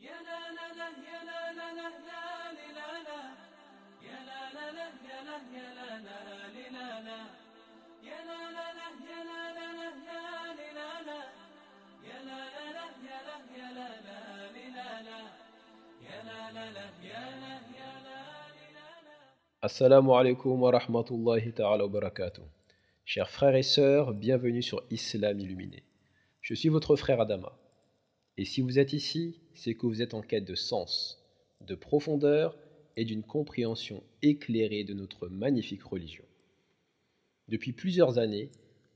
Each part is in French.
يا لا لا لا يا لا لا لا لا لا لا يا لا لا لا يا لا يا لا لا لا لا يا لا لا لا يا لا لا لا لا يا لا لا لا يا لا يا لا لا يا لا لا لا يا لا يا لا Assalamu alaikum wa rahmatullahi ta'ala wa barakatuh. Chers frères et sœurs, bienvenue sur Islam illuminé. Je suis votre frère Adama. Et si vous êtes ici, c'est que vous êtes en quête de sens, de profondeur et d'une compréhension éclairée de notre magnifique religion. Depuis plusieurs années,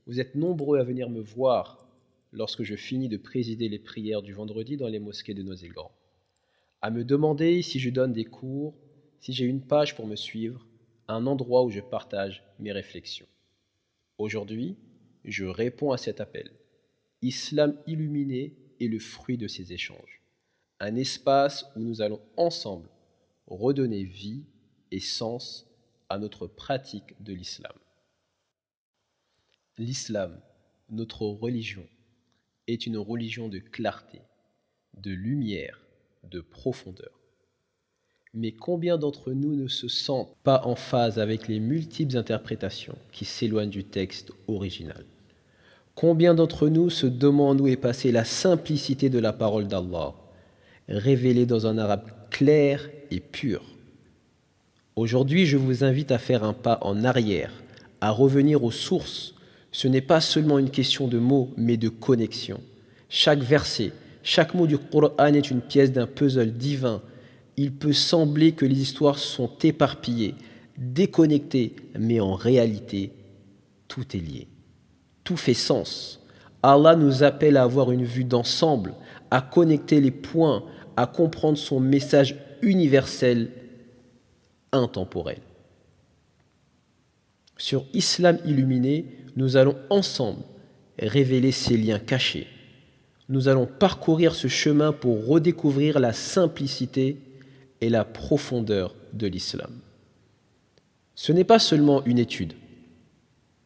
vous êtes nombreux à venir me voir lorsque je finis de présider les prières du vendredi dans les mosquées de Noisy-le-Grand, à me demander si je donne des cours, si j'ai une page pour me suivre, un endroit où je partage mes réflexions. Aujourd'hui, je réponds à cet appel. Islam illuminé est le fruit de ces échanges. Un espace où nous allons ensemble redonner vie et sens à notre pratique de l'islam. L'islam, notre religion, est une religion de clarté, de lumière, de profondeur. Mais combien d'entre nous ne se sentent pas en phase avec les multiples interprétations qui s'éloignent du texte original? Combien d'entre nous se demandent où est passée la simplicité de la parole d'Allah, révélée dans un arabe clair et pur? Aujourd'hui, je vous invite à faire un pas en arrière, à revenir aux sources. Ce n'est pas seulement une question de mots, mais de connexion. Chaque verset, chaque mot du Coran est une pièce d'un puzzle divin. Il peut sembler que les histoires sont éparpillées, déconnectées, mais en réalité, tout est lié. Tout fait sens. Allah nous appelle à avoir une vue d'ensemble, à connecter les points, à comprendre son message universel, intemporel. Sur Islam illuminé, nous allons ensemble révéler ces liens cachés. Nous allons parcourir ce chemin pour redécouvrir la simplicité et la profondeur de l'islam. Ce n'est pas seulement une étude,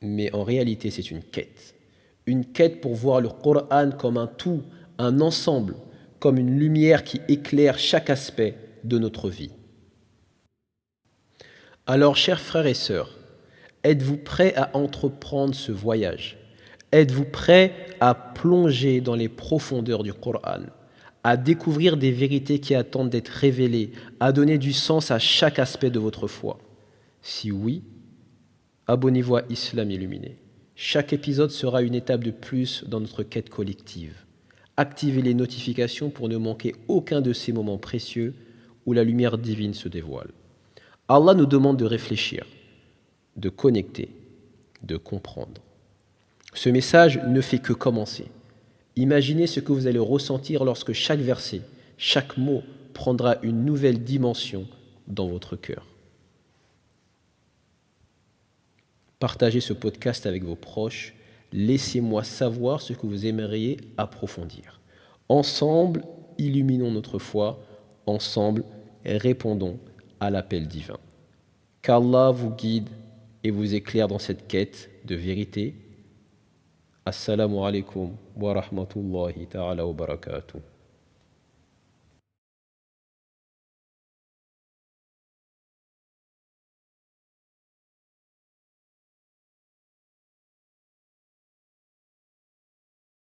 mais en réalité c'est une quête pour voir le Coran comme un tout, un ensemble, comme une lumière qui éclaire chaque aspect de notre vie. Alors, chers frères et sœurs, êtes-vous prêts à entreprendre ce voyage? Êtes-vous prêts à plonger dans les profondeurs du Coran, à découvrir des vérités qui attendent d'être révélées, à donner du sens à chaque aspect de votre foi? Si oui, abonnez-vous à Islam illuminé. Chaque épisode sera une étape de plus dans notre quête collective. Activez les notifications pour ne manquer aucun de ces moments précieux où la lumière divine se dévoile. Allah nous demande de réfléchir, de connecter, de comprendre. Ce message ne fait que commencer. Imaginez ce que vous allez ressentir lorsque chaque verset, chaque mot prendra une nouvelle dimension dans votre cœur. Partagez ce podcast avec vos proches. Laissez-moi savoir ce que vous aimeriez approfondir. Ensemble, illuminons notre foi. Ensemble, répondons à l'appel divin. Qu'Allah vous guide et vous éclaire dans cette quête de vérité. Assalamu alaikum wa rahmatullahi ta'ala wa barakatuh.